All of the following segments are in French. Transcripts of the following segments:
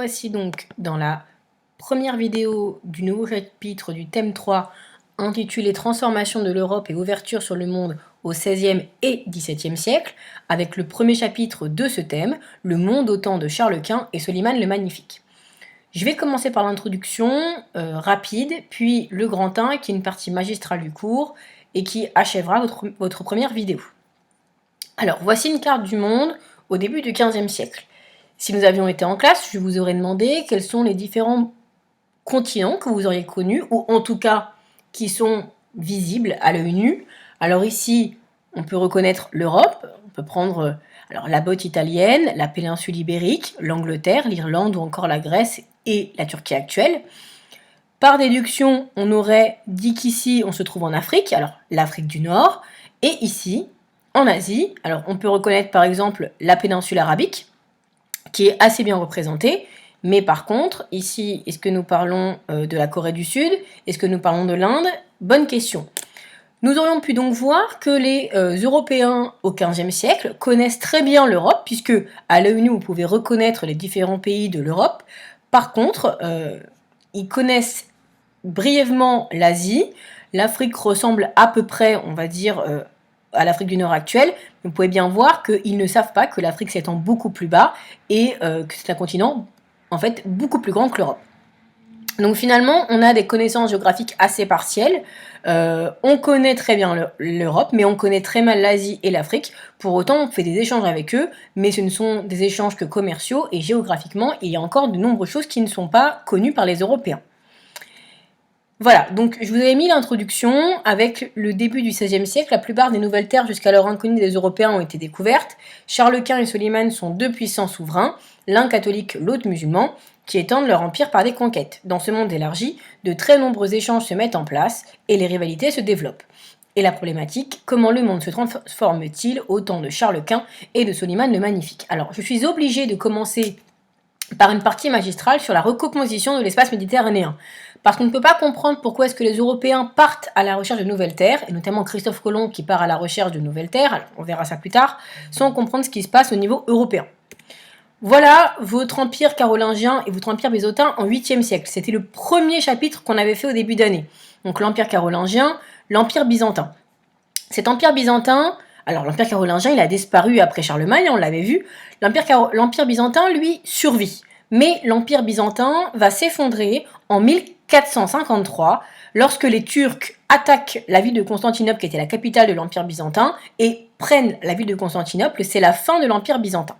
voici donc dans la première vidéo du nouveau chapitre du thème 3 intitulé Transformation de l'Europe et ouverture sur le monde au XVIe et XVIIe siècle, avec le premier chapitre de ce thème, Le monde au temps de Charles Quint et Soliman le Magnifique. Je vais commencer par l'introduction rapide, puis le grand 1 qui est une partie magistrale du cours et qui achèvera votre première vidéo. Alors, voici une carte du monde au début du XVe siècle. Si nous avions été en classe, je vous aurais demandé quels sont les différents continents que vous auriez connus, ou en tout cas qui sont visibles à l'œil nu. Alors ici, on peut reconnaître l'Europe, on peut prendre la botte italienne, la péninsule ibérique, l'Angleterre, l'Irlande ou encore la Grèce et la Turquie actuelle. Par déduction, on aurait dit qu'ici, on se trouve en Afrique, alors l'Afrique du Nord, et ici, en Asie, alors on peut reconnaître par exemple la péninsule arabique, qui est assez bien représentée, mais par contre, ici, est-ce que nous parlons de la Corée du Sud? Est-ce que nous parlons de l'Inde? Bonne question. Nous aurions pu donc voir que les Européens au XVe siècle connaissent très bien l'Europe, puisque à l'œil nu, vous pouvez reconnaître les différents pays de l'Europe. Par contre, ils connaissent brièvement l'Asie. L'Afrique ressemble à peu près, on va dire, à l'Afrique du Nord actuelle. Vous pouvez bien voir qu'ils ne savent pas que l'Afrique s'étend beaucoup plus bas et que c'est un continent en fait beaucoup plus grand que l'Europe. Donc finalement, on a des connaissances géographiques assez partielles. On connaît très bien l'Europe, mais on connaît très mal l'Asie et l'Afrique. Pour autant, on fait des échanges avec eux, mais ce ne sont des échanges que commerciaux et géographiquement, il y a encore de nombreuses choses qui ne sont pas connues par les Européens. Voilà, donc je vous avais mis l'introduction. Avec le début du XVIe siècle, la plupart des nouvelles terres jusqu'alors inconnues des Européens ont été découvertes. Charles Quint et Soliman sont deux puissants souverains, l'un catholique, l'autre musulman, qui étendent leur empire par des conquêtes. Dans ce monde élargi, de très nombreux échanges se mettent en place et les rivalités se développent. Et la problématique, comment le monde se transforme-t-il au temps de Charles Quint et de Soliman le Magnifique? Alors, je suis obligée de commencer par une partie magistrale sur la recomposition de l'espace méditerranéen. Parce qu'on ne peut pas comprendre pourquoi est-ce que les Européens partent à la recherche de nouvelles terres, et notamment Christophe Colomb qui part à la recherche de nouvelles terres, alors on verra ça plus tard, sans comprendre ce qui se passe au niveau européen. Voilà votre empire carolingien et votre empire byzantin en 8e siècle. C'était le premier chapitre qu'on avait fait au début d'année. Donc l'empire carolingien, l'empire byzantin. Cet empire byzantin, alors l'empire carolingien, il a disparu après Charlemagne, on l'avait vu. L'empire byzantin, lui, survit. Mais l'empire byzantin va s'effondrer en 1453 lorsque les Turcs attaquent la ville de Constantinople, qui était la capitale de l'empire byzantin, et prennent la ville de Constantinople. C'est la fin de l'empire byzantin.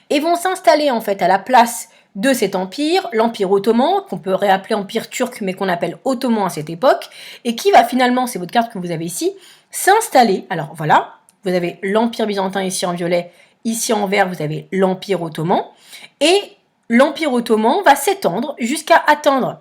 Et vont s'installer en fait à la place de cet empire, l'empire ottoman, qu'on peut réappeler empire turc, mais qu'on appelle ottoman à cette époque, et qui va finalement, c'est votre carte que vous avez ici, s'installer. Alors voilà, vous avez l'empire byzantin ici en violet, ici en vert, vous avez l'empire ottoman, et l'empire ottoman va s'étendre jusqu'à atteindre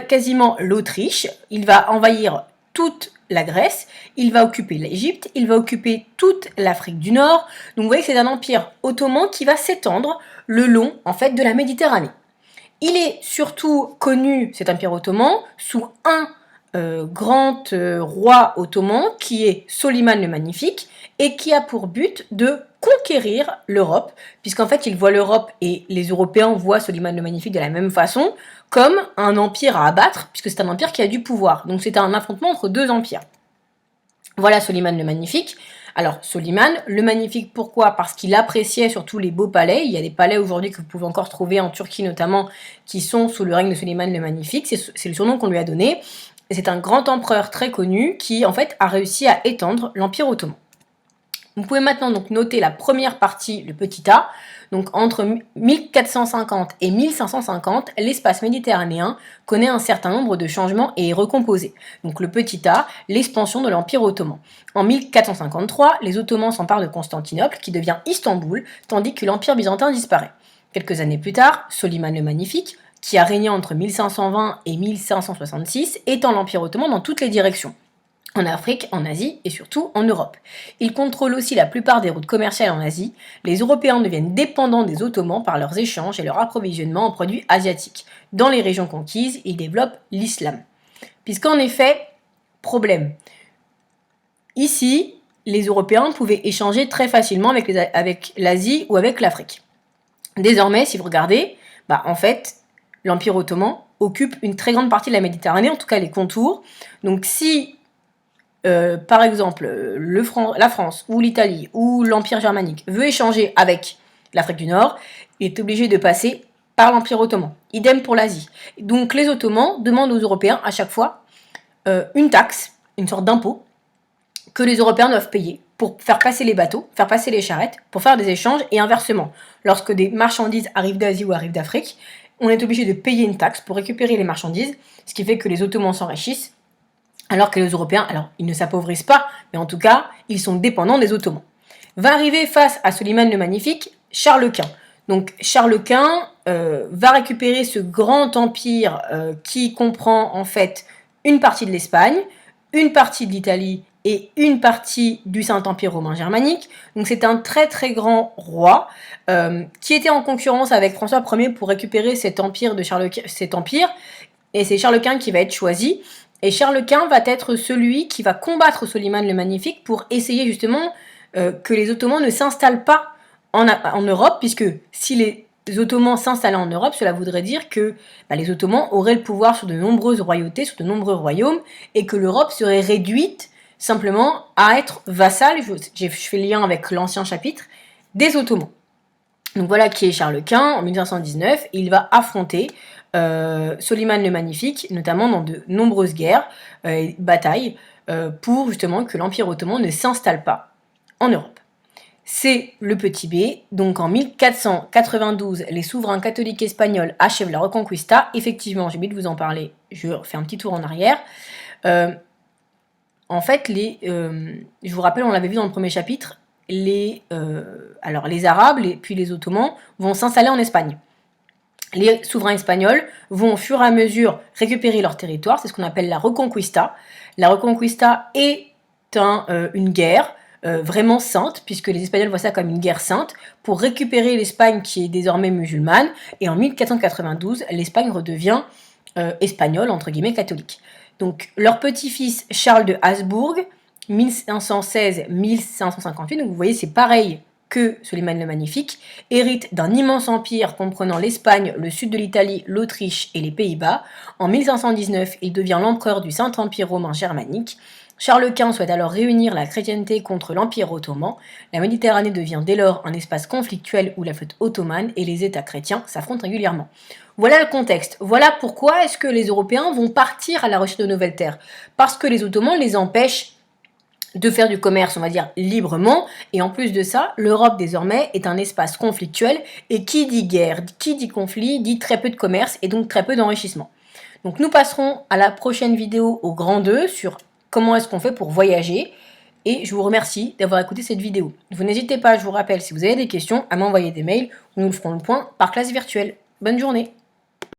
quasiment l'Autriche. Il va envahir toute la Grèce, il va occuper l'Égypte, il va occuper toute l'Afrique du Nord. Donc vous voyez que c'est un empire ottoman qui va s'étendre le long en fait de la Méditerranée. Il est surtout connu, cet empire ottoman, sous un grand roi ottoman qui est Soliman le Magnifique et qui a pour but de conquérir l'Europe, puisqu'en fait il voit l'Europe et les Européens voient Soliman le Magnifique de la même façon, comme un empire à abattre, puisque c'est un empire qui a du pouvoir. Donc c'est un affrontement entre deux empires. Voilà Soliman le Magnifique. Alors Soliman le Magnifique, pourquoi? Parce qu'il appréciait surtout les beaux palais. Il y a des palais aujourd'hui que vous pouvez encore trouver en Turquie notamment, qui sont sous le règne de Soliman le Magnifique. C'est le surnom qu'on lui a donné. C'est un grand empereur très connu qui en fait a réussi à étendre l'empire ottoman. Vous pouvez maintenant donc noter la première partie, le petit a. Donc entre 1450 et 1550, l'espace méditerranéen connaît un certain nombre de changements et est recomposé. Donc le petit a, l'expansion de l'Empire ottoman. En 1453, les Ottomans s'emparent de Constantinople, qui devient Istanbul, tandis que l'Empire byzantin disparaît. Quelques années plus tard, Soliman le Magnifique, qui a régné entre 1520 et 1566, étend l'Empire ottoman dans toutes les directions. En Afrique, en Asie et surtout en Europe. Il contrôle aussi la plupart des routes commerciales en Asie. Les Européens deviennent dépendants des Ottomans par leurs échanges et leur approvisionnement en produits asiatiques. Dans les régions conquises, ils développent l'islam. Puisqu'en effet, problème. Ici, les Européens pouvaient échanger très facilement avec l'Asie ou avec l'Afrique. Désormais, si vous regardez, en fait, l'Empire ottoman occupe une très grande partie de la Méditerranée, en tout cas les contours. Donc si, par exemple, la France ou l'Italie ou l'Empire germanique veut échanger avec l'Afrique du Nord, il est obligé de passer par l'Empire ottoman. Idem pour l'Asie. Donc les Ottomans demandent aux Européens à chaque fois une taxe, une sorte d'impôt, que les Européens doivent payer pour faire passer les bateaux, faire passer les charrettes, pour faire des échanges, et inversement. Lorsque des marchandises arrivent d'Asie ou arrivent d'Afrique, on est obligé de payer une taxe pour récupérer les marchandises, ce qui fait que les Ottomans s'enrichissent, alors que les Européens, alors ils ne s'appauvrissent pas, mais en tout cas, ils sont dépendants des Ottomans. Va arriver face à Soliman le Magnifique, Charles Quint. Donc Charles Quint va récupérer ce grand empire qui comprend en fait une partie de l'Espagne, une partie de l'Italie et une partie du Saint-Empire romain germanique. Donc c'est un très très grand roi qui était en concurrence avec François Ier pour récupérer cet empire, et c'est Charles Quint qui va être choisi. Et Charles Quint va être celui qui va combattre Soliman le Magnifique pour essayer justement que les Ottomans ne s'installent pas en Europe, puisque si les Ottomans s'installaient en Europe, cela voudrait dire que les Ottomans auraient le pouvoir sur de nombreuses royautés, sur de nombreux royaumes, et que l'Europe serait réduite simplement à être vassale, je fais le lien avec l'ancien chapitre, des Ottomans. Donc voilà qui est Charles Quint, en 1519, il va affronter Soliman le Magnifique, notamment dans de nombreuses guerres, batailles, pour justement que l'Empire ottoman ne s'installe pas en Europe. C'est le petit b. Donc en 1492, les souverains catholiques espagnols achèvent la Reconquista. Effectivement, j'ai oublié de vous en parler, je fais un petit tour en arrière. En fait, je vous rappelle, on l'avait vu dans le premier chapitre, les Arabes, puis les Ottomans, vont s'installer en Espagne. Les souverains espagnols vont au fur et à mesure récupérer leur territoire, c'est ce qu'on appelle la Reconquista. La Reconquista est une guerre vraiment sainte, puisque les Espagnols voient ça comme une guerre sainte, pour récupérer l'Espagne qui est désormais musulmane, et en 1492, l'Espagne redevient espagnole, entre guillemets, catholique. Donc leur petit-fils Charles de Habsbourg, 1516-1558, donc vous voyez c'est pareil que Soliman le Magnifique, hérite d'un immense empire comprenant l'Espagne, le sud de l'Italie, l'Autriche et les Pays-Bas. En 1519, il devient l'empereur du Saint-Empire romain germanique. Charles Quint souhaite alors réunir la chrétienté contre l'Empire ottoman. La Méditerranée devient dès lors un espace conflictuel où la flotte ottomane et les États chrétiens s'affrontent régulièrement. Voilà le contexte. Voilà pourquoi est-ce que les Européens vont partir à la recherche de nouvelles terres. Parce que les Ottomans les empêchent de faire du commerce, on va dire, librement. Et en plus de ça, l'Europe, désormais, est un espace conflictuel. Et qui dit guerre, qui dit conflit, dit très peu de commerce et donc très peu d'enrichissement. Donc nous passerons à la prochaine vidéo au grand 2 sur comment est-ce qu'on fait pour voyager. Et je vous remercie d'avoir écouté cette vidéo. Vous n'hésitez pas, je vous rappelle, si vous avez des questions, à m'envoyer des mails. Nous ferons le point par classe virtuelle. Bonne journée!